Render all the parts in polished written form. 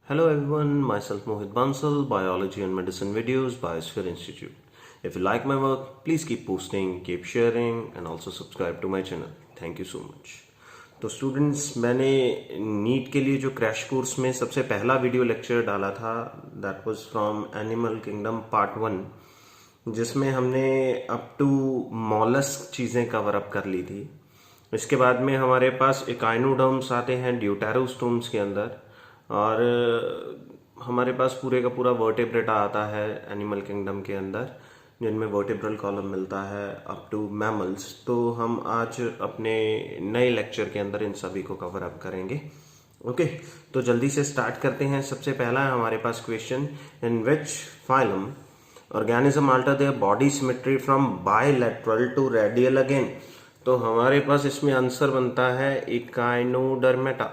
Hello everyone, myself Mohit Bansal, Biology and Medicine videos, Biosphere Institute. If you like my work, please keep posting, keep sharing and also subscribe to my channel. Thank you so much. तो students, मैंने NEET के लिए जो crash course में सबसे पहला video lecture डाला था, that was from animal kingdom part 1, जिसमें हमने अप टू मॉलस्क चीज़ें कवर अप कर ली थी। इसके बाद में हमारे पास एकाइनोडर्म्स आते हैं ड्यूटेरोस्टोम्स के अंदर, और हमारे पास पूरे का पूरा वर्टेब्रेटा आता है एनिमल किंगडम के अंदर, जिनमें वर्टेब्रल कॉलम मिलता है अप टू मैमल्स। तो हम आज अपने नए लेक्चर के अंदर इन सभी को कवर अप करेंगे। ओके, तो जल्दी से स्टार्ट करते हैं। सबसे पहला है हमारे पास question, in which phylum organism alter their body symmetry from bilateral to radial again. तो हमारे पास इसमें आंसर बनता है इकाइनोडर्मेटा।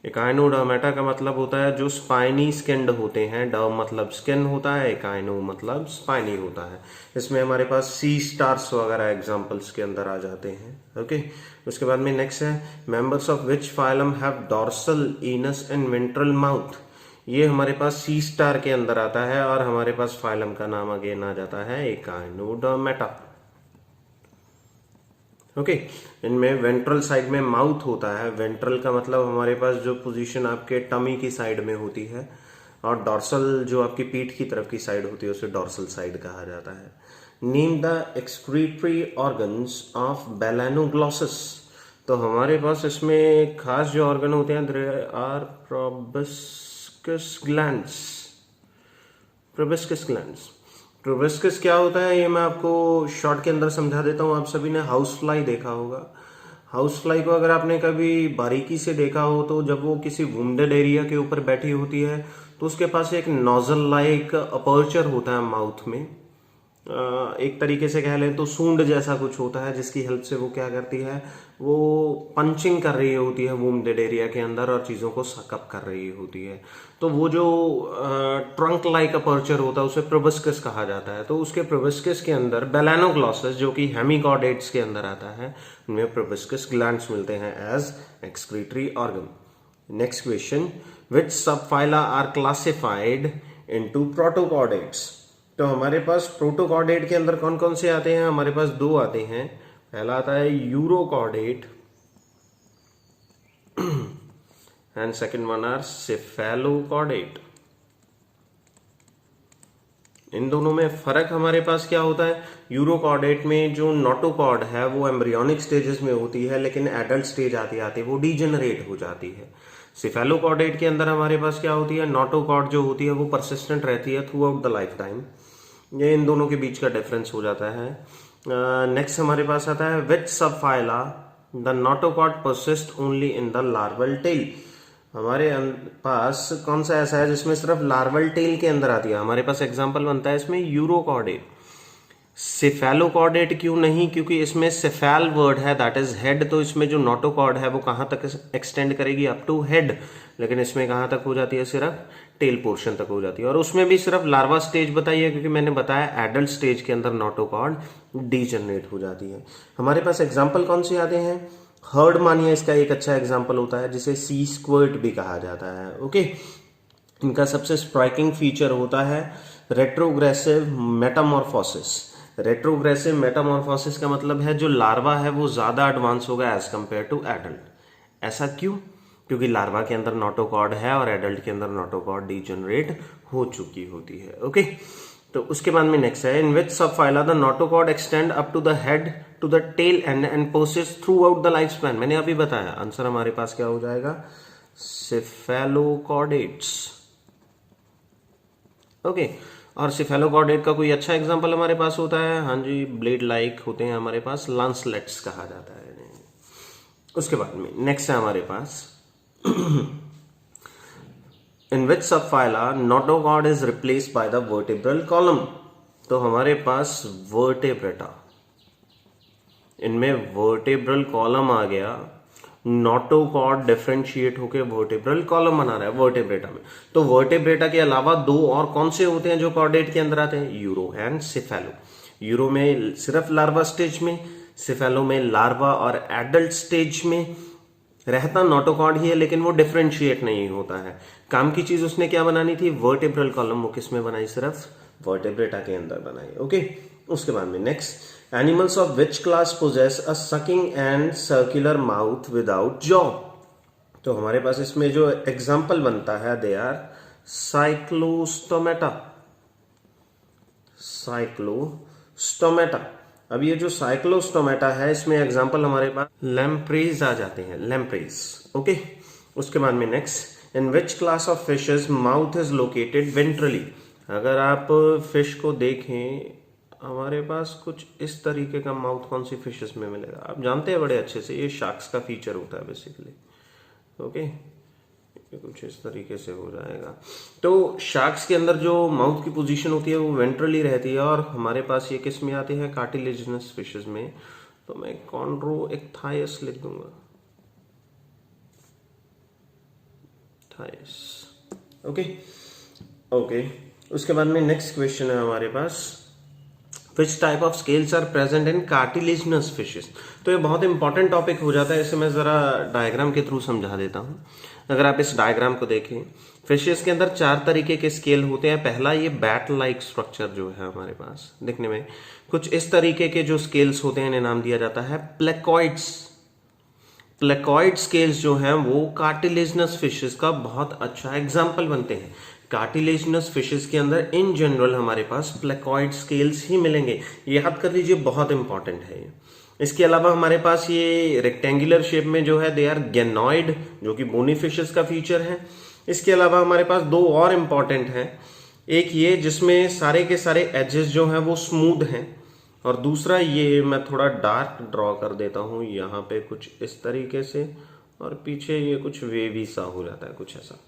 इकाइनोडर्मेटा का मतलब होता है जो स्पाइनी स्किन्ड होते हैं। डर्म मतलब स्किन होता है, इकाइनो मतलब स्पाइनी होता है। इसमें हमारे पास सी स्टार्स वगैरह एग्जांपल्स के अंदर आ जाते हैं। ओके, उसके बाद में नेक्स्ट है, members of which phylum have dorsal anus and ventral mouth. ये हमारे पास सी स्टार के अंदर आता है और हमारे पास फाइलम का नाम अगेन आ जाता है इकाइनोडर्मेटा। ओके, इनमें वेंट्रल साइड में माउथ होता है। वेंट्रल का मतलब हमारे पास जो पोजीशन आपके टमी की साइड में होती है, और डॉर्सल जो आपकी पीठ की तरफ की साइड होती है उसे डॉर्सल साइड कहा जाता है। Name the excretory organs of Balanoglossus. तो हमारे पास इसमें खास जो ऑर्गन होते हैं, there are proboscis glands. Proboscis glands, proboscis क्या होता है ये मैं आपको शॉर्ट के अंदर समझा देता हूँ। आप सभी ने हाउस फ्लाई देखा होगा। हाउस फ्लाई को अगर आपने कभी बारीकी से देखा हो तो जब वो किसी वुंडेड एरिया के ऊपर बैठी होती है तो उसके पास एक नोजल लाइक अपर्चर होता है माउथ में। एक तरीके से कह लें तो सूंड जैसा कुछ होता है, जिसकी हेल्प से वो क्या करती है, वो पंचिंग कर रही होती है वुंडेड एरिया के अंदर और चीज़ों को सकअप कर रही होती है। तो वो जो ट्रंक लाइक अपर्चर होता है उसे प्रोबिस्कस कहा जाता है। तो उसके प्रोबिस्कस के अंदर बेलेनोग्लॉसस जो कि हेमिकॉर्डेट्स के अंदर आता है, उनमें प्रोबिस्कस ग्लैंड्स मिलते हैं as excretory organ. Next question, which subphyla are classified into protochordates. तो हमारे पास प्रोटोकॉर्डेट के अंदर कौन कौन से आते हैं, हमारे पास दो आते हैं। पहला आता है urochordate and second one are cephalochordate. इन दोनों में फर्क हमारे पास क्या होता है, यूरोकॉर्डेट में जो नोटोकॉर्ड है वो एम्ब्रियोनिक स्टेजेस में होती है, लेकिन एडल्ट स्टेज आते आते वो डीजेनरेट हो जाती है। सेफेलोकॉर्डेट के अंदर हमारे पास क्या होती है, नोटोकॉर्ड जो होती है वो परसिस्टेंट रहती है through out the life time. ये इन दोनों के बीच का डिफरेंस हो जाता है। नेक्स्ट हमारे पास आता है, which subphyla the notochord persist only in the larval tail. हमारे पास कौन सा ऐसा है जिसमें सिर्फ लार्वल टेल के अंदर आती है। हमारे पास एग्जांपल बनता है इसमें यूरोकॉर्डेट। सेफेलोकॉर्डेट क्यों नहीं, क्योंकि इसमें सेफेल वर्ड है, दैट इज हेड। तो इसमें जो नोटोकॉर्ड है वो कहां तक एक्सटेंड करेगी, अप टू हेड, लेकिन इसमें कहां तक हो जाती है, सिर्फ टेल पोर्शन तक हो जाती है। और उसमें भी सिर्फ लार्वा स्टेज बताइए, क्योंकि मैंने बताया एडल्ट स्टेज के अंदर नोटोकॉर्ड डीजनरेट हो जाती है। हमारे पास एग्जाम्पल कौन से आते हैं, हर्ड मानिया इसका एक अच्छा एग्जाम्पल होता है, जिसे सी स्क्वर्ट भी कहा जाता है। ओके, इनका सबसे स्ट्राइकिंग फीचर होता है रेट्रोग्रेसिव मेटामॉर्फोसिस। रेट्रोग्रेसिव मेटामॉर्फोसिस का मतलब है जो लार्वा है वो ज्यादा एडवांस होगा एज कंपेयर टू एडल्ट। ऐसा क्यों, क्योंकि लार्वा के अंदर नोटोकॉर्ड है और एडल्ट के अंदर नोटोकॉर्ड डीजनरेट हो चुकी होती है। ओके, तो उसके बाद में नेक्स्ट है, in which subphyla the notochord extend up to the head to the tail and persist throughout the life span. मैंने अभी बताया, आंसर हमारे पास क्या हो जाएगा, सेफेलोकॉर्डेट्स। ओके, और सेफेलोकॉर्डेट का कोई अच्छा एग्जांपल हमारे पास होता है, हाँ जी, ब्लेड लाइक होते हैं हमारे पास, लांसलेट्स कहा जाता है। उसके बाद में नेक्स्ट है हमारे पास, in which subphyla notochord is replaced by the vertebral column. तो हमारे पास वर्टेब्रेटा, इनमें वर्टेब्रल कॉलम आ गया, नोटोकॉर्ड डिफरेंशिएट होकर वर्टेब्रल कॉलम बना रहा है वर्टेब्रेटा में। तो वर्टेब्रेटा के अलावा दो और कौन से होते हैं जो कॉर्डेट के अंदर आते हैं, यूरो एंड सेफेलो। यूरो में सिर्फ लार्वा स्टेज में, सेफेलो में लार्वा और एडल्ट स्टेज में रहता नोटोकॉर्ड ही है, लेकिन वो डिफरेंशिएट नहीं होता है। काम की चीज उसने क्या बनानी थी, वर्टेब्रल कॉलम, वो किस में बनाई, सिर्फ वर्टेब्रेटा के अंदर बनाई। ओके, उसके बाद में next, animals of which class possess a sucking and circular mouth without jaw. तो हमारे पास इसमें जो एग्जाम्पल बनता है, दे आर साइक्लोस्टोमेटा, साइक्लोस्टोमेटा। अब ये जो साइक्लोस्टोमेटा है, इसमें एग्जाम्पल हमारे पास लैम्प्रेज आ जाते हैं, लैम्प्रेज। ओके, उसके बाद में next, in which class of fishes mouth is located ventrally. अगर आप फिश को देखें, हमारे पास कुछ इस तरीके का माउथ कौन सी फिशेस में मिलेगा, आप जानते हैं बड़े अच्छे से, ये शार्क्स का फीचर होता है बेसिकली। ओके, कुछ इस तरीके से हो जाएगा। तो शार्क्स के अंदर जो माउथ की पोजीशन होती है वो वेंट्रली रहती है, और हमारे पास ये किस में आती है, कार्टिलेजिनस फिशेस में। तो मैं कॉन्ड्रोइक्थायस लिख दूंगा, थायस। ओके ओके, उसके बाद में नेक्स्ट क्वेश्चन है हमारे पास, which type of scales are present in cartilaginous fishes. तो ये बहुत इंपॉर्टेंट टॉपिक हो जाता है, इसे मैं जरा डायग्राम के थ्रू समझा देता हूं। अगर आप इस डायग्राम को देखें, फिशेस के अंदर 4 तरीके के स्केल होते हैं। पहला, ये बैट लाइक स्ट्रक्चर जो है हमारे पास दिखने में कुछ इस तरीके के जो स्केल्स होते हैं, इन्हें नाम दिया जाता है प्लेकॉइड्स। प्लेकॉइड स्केल्स जो हैं वो कार्टिलेजिनस फिशेस का बहुत अच्छा एग्जाम्पल बनते हैं। कार्टिलेजिनस फिशेस के अंदर इन जनरल हमारे पास प्लेकॉइड स्केल्स ही मिलेंगे, ये याद कर लीजिए, बहुत इंपॉर्टेंट है ये। इसके अलावा हमारे पास ये रेक्टेंगुलर शेप में जो है, दे आर गेनॉइड, जो कि बोनी फिशेस का फीचर है। इसके अलावा हमारे पास 2 और इंपॉर्टेंट हैं, एक ये जिसमें सारे के सारे एजेस जो हैं वो स्मूथ हैं, और दूसरा ये, मैं थोड़ा डार्क ड्रॉ कर देता हूं यहाँ पे कुछ इस तरीके से, और पीछे ये कुछ वेवी सा हो जाता है, कुछ ऐसा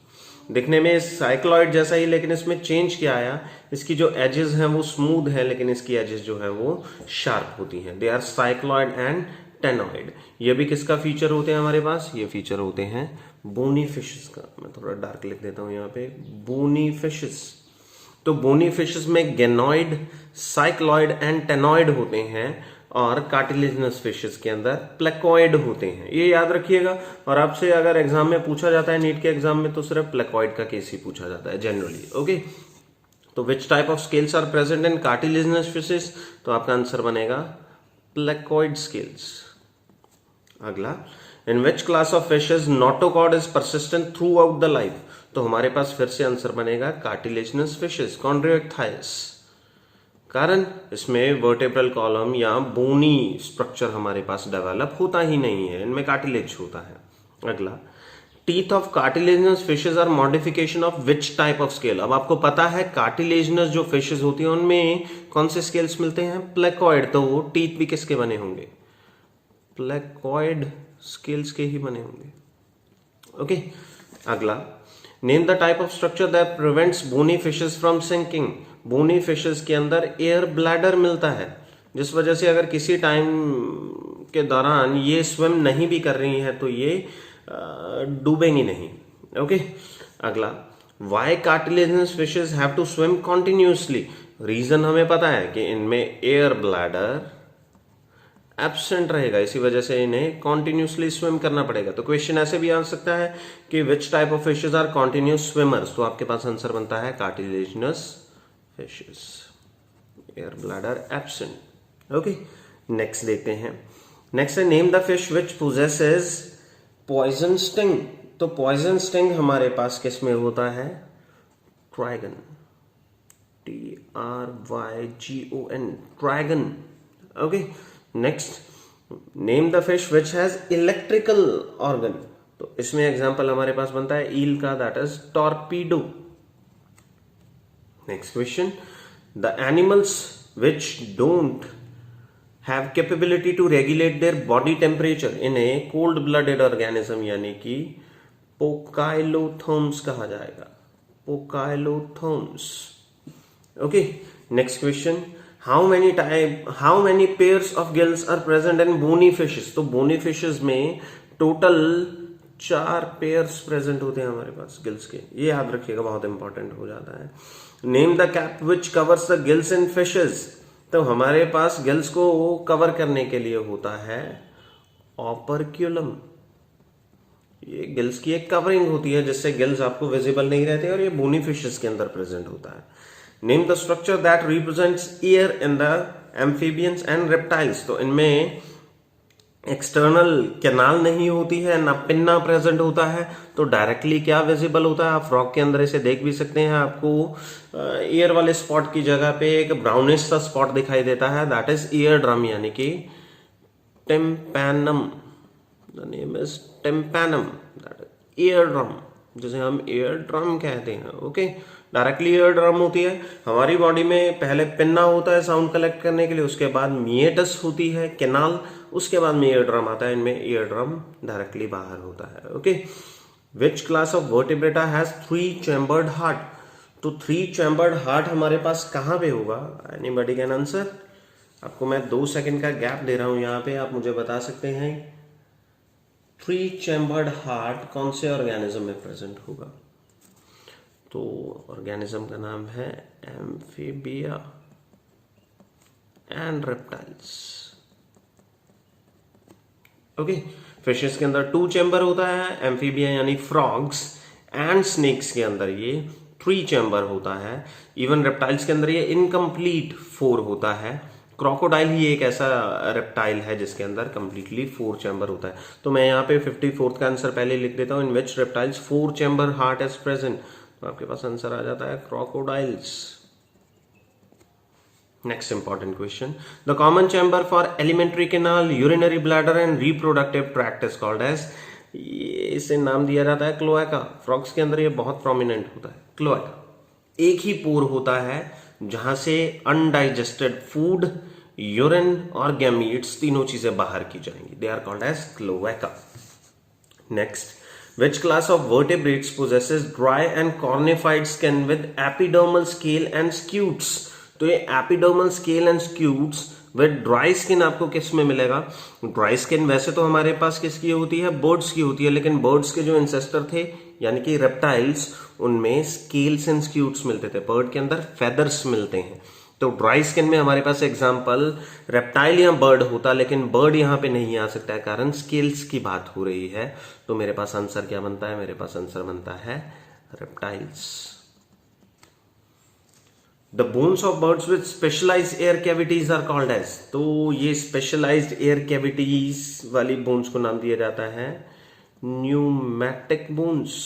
दिखने में साइक्लॉइड जैसा ही, लेकिन इसमें चेंज क्या आया, इसकी जो एजेस हैं वो स्मूथ है, लेकिन इसकी एजेस जो है वो शार्प होती हैं। They are cycloid and ctenoid. ये भी किसका फीचर होते हैं हमारे पास, ये फीचर होते हैं बोनी फिशेस का। मैं थोड़ा डार्क लिख देता हूं यहाँ पे, बोनी फिशेस। तो बोनी फिशेस में गेनॉइड, साइक्लॉइड एंड टेनॉइड होते हैं, और कार्टिलेजिनस फिशेस के अंदर प्लेकॉइड होते हैं, ये याद रखिएगा। और आपसे अगर एग्जाम में पूछा जाता है, नीट के एग्जाम में, तो सिर्फ प्लेकॉइड का केस ही पूछा जाता है जनरली। ओके, तो which type of scales are present in cartilaginous fishes, तो आपका आंसर बनेगा प्लेकॉइड स्केल्स। अगला, in which class of fishes notochord is persistent throughout the life. तो हमारे पास फिर से आंसर बनेगा कार्टिलेजिनस फिशेस, कॉन्ड्रोइक्थायस। कारण इसमें वर्टेब्रल कॉलम या बोनी स्ट्रक्चर हमारे पास डेवलप होता ही नहीं है, इनमें कार्टिलेज होता है। अगला, teeth of cartilaginous fishes are modification of which type of scale. अब आपको पता है कार्टिलेजिनस जो फिशेस होती हैं उनमें कौन से स्केल्स मिलते हैं, प्लेकॉइड। तो वो टीथ भी किसके बने होंगे, प्लेकॉइड स्केल्स के ही बने होंगे। ओके, अगला, name the type of structure that prevents bony fishes from sinking. Bony fishes के अंदर एयर ब्लैडर मिलता है, जिस वजह से अगर किसी टाइम के दौरान ये स्विम नहीं भी कर रही है तो ये डूबेंगी नहीं। ओके, अगला, why cartilaginous fishes have to swim continuously. Reason हमें पता है कि इनमें एयर ब्लैडर एब्सेंट रहेगा, इसी वजह से इन्हें कॉन्टिन्यूसली स्विम करना पड़ेगा। तो क्वेश्चन ऐसे भी आ सकता है कि which type of fishes are continuous swimmers. तो आपके पास आंसर बनता है cartilaginous fishes, air bladder absent. Okay, next देखते हैं। नेक्स्ट है, name the fish which possesses poison sting. तो पॉइजन स्टिंग हमारे पास किस में होता है, trygon, TRYGON, trygon. Okay, next, name the fish which has electrical organ. तो इसमें एग्जांपल हमारे पास बनता है ईल का, that is torpedo. Next question, the animals which don't have capability to regulate their body temperature in a cold blooded organism, यानी कि poikilotherms कहा जाएगा, poikilotherms. Okay, next question, how many pairs of gills are present in bony fishes. तो bony fishes में total 4 pairs present होते हैं हमारे पास gills के, ये याद रखिएगा, बहुत इंपॉर्टेंट हो जाता है। Name the cap which covers the gills in fishes. तो हमारे पास गिल्स को कवर करने के लिए होता है ऑपरक्यूलम, ये गिल्स की एक कवरिंग होती है जिससे गिल्स आपको विजिबल नहीं रहते और ये बोनी फिशेस के अंदर प्रेजेंट होता है। Name the structure that represents year in the amphibians and reptiles. तो इनमें एक्सटर्नल कैनाल नहीं होती है, ना पिन्ना प्रेजेंट होता है, तो डायरेक्टली क्या विजिबल होता है, आप फ्रॉग के अंदर इसे देख भी सकते हैं। आपको ईयर वाले स्पॉट की जगह पे एक ब्राउनिश सा स्पॉट दिखाई देता है, दैट इज ईयर ड्रम यानी कि tympanum. The name is tympanum, that is ear drum, जिसे हम ईयर ड्रम कहते हैं। ओके, डायरेक्टली ईयर ड्रम होती है। हमारी बॉडी में पहले पिन्ना होता है साउंड कलेक्ट करने के लिए, उसके बाद मिएटस होती है कैनाल, उसके बाद में ईयर ड्रम आता है। इनमें ईयर ड्रम डायरेक्टली बाहर होता है। Okay, which class of vertebrata has 3 chambered heart. तो 3 चैम्बर्ड हार्ट हमारे पास कहां पे होगा? Anybody can answer? आपको मैं 2 सेकंड का गैप दे रहा हूं यहां पे, आप मुझे बता सकते हैं 3 चैम्बर्ड हार्ट कौन से ऑर्गेनिज्म में प्रेजेंट होगा? तो ऑर्गेनिज्म का नाम है amphibia and reptiles. Okay, fishes के अंदर 2 चैम्बर होता है, एम्फीबिया यानी फ्रॉग्स एंड स्नेक्स के अंदर ये 3 चैम्बर होता है। इवन रेप्टाइल्स के अंदर ये इनकम्प्लीट 4 होता है। क्रोकोडाइल ही एक ऐसा रेप्टाइल है जिसके अंदर कंप्लीटली 4 चैम्बर होता है। तो मैं यहाँ पे 54th का आंसर पहले लिख देता हूँ, in which reptiles 4 chamber heart is present. तो आपके पास आंसर आ जाता है crocodiles. Next important question, the common chamber for alimentary canal, urinary bladder and reproductive tract is called as. इसे नाम दिया जाता है क्लोएका। फ्रॉग्स के अंदर ये बहुत प्रोमिनेंट होता है। क्लोएका एक ही पोर होता है जहां से अनडाइजेस्टेड फूड, यूरिन और गैमीट्स तीनों चीजें बाहर की जाएंगी। They are called as cloaca. Next, which class of vertebrates possesses dry and cornified skin with epidermal scale and scutes? तो ये epidermal scale and scutes with dry skin आपको किस में मिलेगा? dry skin वैसे तो हमारे पास किसकी होती है? birds की होती है, लेकिन birds के जो ancestor थे यानी कि reptiles, उनमें scales and scutes मिलते थे। bird के अंदर feathers मिलते हैं। तो ड्राई स्किन में हमारे पास एग्जाम्पल रेप्टाइल या बर्ड होता, लेकिन बर्ड यहां पे नहीं आ सकता है कारण स्केल्स की बात हो रही है। तो मेरे पास आंसर क्या बनता है? मेरे पास आंसर बनता है reptiles. The bones of birds with specialised air cavities are called as. तो ये स्पेशलाइज्ड एयर कैविटीज वाली बोन्स को नाम दिया जाता है न्यूमैटिक बोन्स।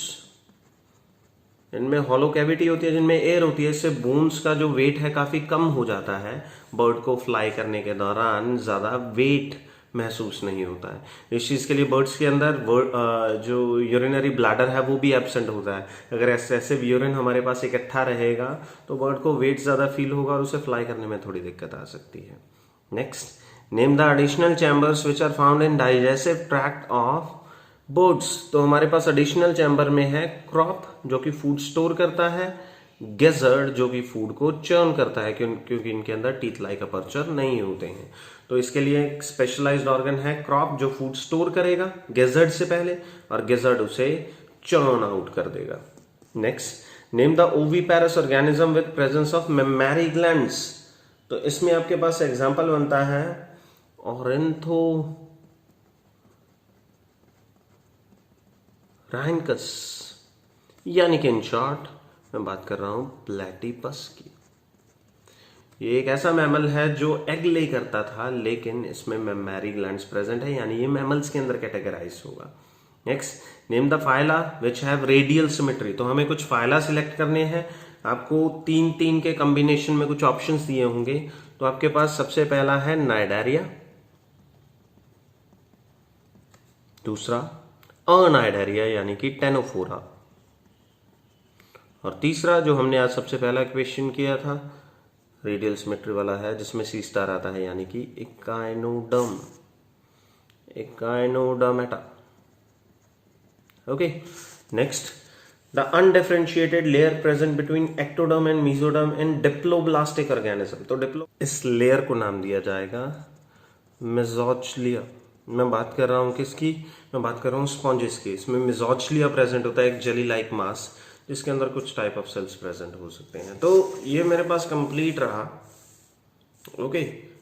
इनमें हॉलो कैविटी होती है जिनमें एयर होती है, इससे बोन्स का जो वेट है काफी कम हो जाता है। बर्ड को फ्लाई करने के दौरान ज्यादा वेट महसूस नहीं होता है। इस चीज के लिए बर्ड्स के अंदर जो यूरिनरी ब्लैडर है वो भी एब्सेंट होता है। अगर एक्सेसिव यूरिन हमारे पास इकट्ठा रहेगा तो बर्ड को वेट ज्यादा फील होगा और उसे फ्लाई करने में थोड़ी दिक्कत आ सकती है। Next, name the additional chambers which are found in digestive tract of birds. तो हमारे पास एडिशनल चैम्बर में है क्रॉप जो कि फूड स्टोर करता है, गेजर्ड जो कि फूड को चर्न करता है क्योंकि इनके अंदर टीथ लाइक अपर्चर नहीं होते हैं। तो इसके लिए एक स्पेशलाइज्ड ऑर्गन है क्रॉप जो फूड स्टोर करेगा गेजर्ड से पहले और गेजर्ड उसे चर्न आउट कर देगा। Next, name the oviparous organism with presence of mammary glands. तो इसमें आपके पास एग्जांपल बनता है ऑरेंथो राइनकस, यानी कि इन शॉर्ट मैं बात कर रहा हूं प्लेटिपस की। ये एक ऐसा मैमल है जो एग ले करता था, लेकिन इसमें मेमरी ग्लैंड्स प्रेजेंट है, यानी ये मैमल्स के अंदर कैटेगराइज होगा। Next, name the phyla which have radial symmetry. तो हमें कुछ फाइला सिलेक्ट करने हैं। आपको 3-3 के कॉम्बिनेशन में कुछ ऑप्शंस दिए होंगे। तो आपके पास सबसे पहला है नाइडेरिया, दूसरा अनाइडेरिया यानी कि टेनोफोरा, और तीसरा जो हमने आज सबसे पहला क्वेश्चन किया था रेडियल सिमेट्री वाला है जिसमें सी स्टार आता है यानी कि Echinodermata. Okay, next, the undifferentiated layer present between ectoderm and mesoderm in diploblastic organism. तो इस लेयर को नाम दिया जाएगा मेसोचलिया। मैं बात कर रहा हूं किसकी? मैं बात कर रहा हूं स्पॉन्जेस की। इसमें मेसोचलिया प्रेजेंट होता है, एक जेली लाइक मास जिसके अंदर कुछ टाइप ऑफ सेल्स प्रेजेंट हो सकते हैं। तो ये मेरे पास कंप्लीट रहा। ओके,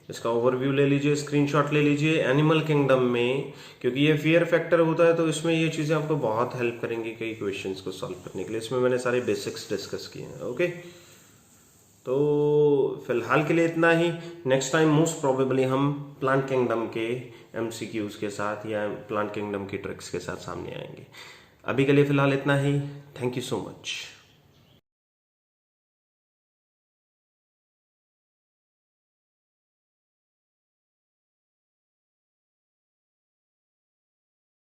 इसका ओवरव्यू ले लीजिए, स्क्रीनशॉट ले लीजिए। एनिमल किंगडम में क्योंकि ये फियर फैक्टर होता है तो इसमें ये चीज़ें आपको बहुत हेल्प करेंगी कई क्वेश्चंस को सॉल्व करने के लिए। इसमें मैंने सारे बेसिक्स डिस्कस किए हैं। ओके, तो फिलहाल के लिए इतना ही। नेक्स्ट टाइम मोस्ट प्रोबेबली हम प्लांट किंगडम के MCQs के साथ या प्लांट किंगडम की ट्रिक्स के साथ सामने आएंगे। अभी के लिए फिलहाल इतना ही। Thank you so much.